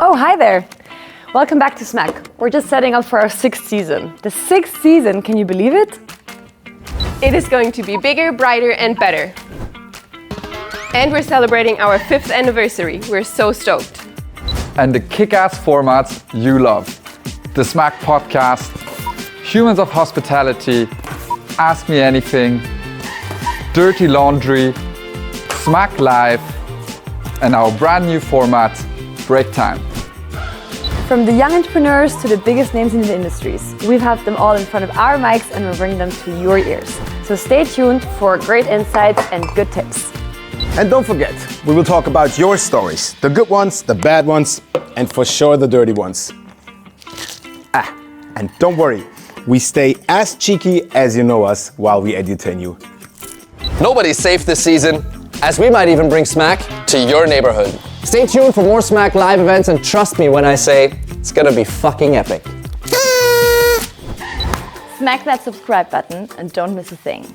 Oh, hi there. Welcome back to Smack. We're just setting up for our 6th season. The 6th season, can you believe it? It is going to be bigger, brighter and better. And we're celebrating our 5th anniversary. We're so stoked. And the kick-ass formats you love. The Smack podcast, Humans of Hospitality, Ask Me Anything, Dirty Laundry, Smack Live, and our brand new format, Break Time. From the young entrepreneurs to the biggest names in the industries, we've had them all in front of our mics and we'll bring them to your ears. So stay tuned for great insights and good tips. And don't forget, we will talk about your stories, the good ones, the bad ones, and for sure the dirty ones. And don't worry, we stay as cheeky as you know us while we entertain you. Nobody's safe this season, as we might even bring Smack to your neighborhood. Stay tuned for more Smack live events and trust me when I say it's gonna be fucking epic. Smack that subscribe button and don't miss a thing.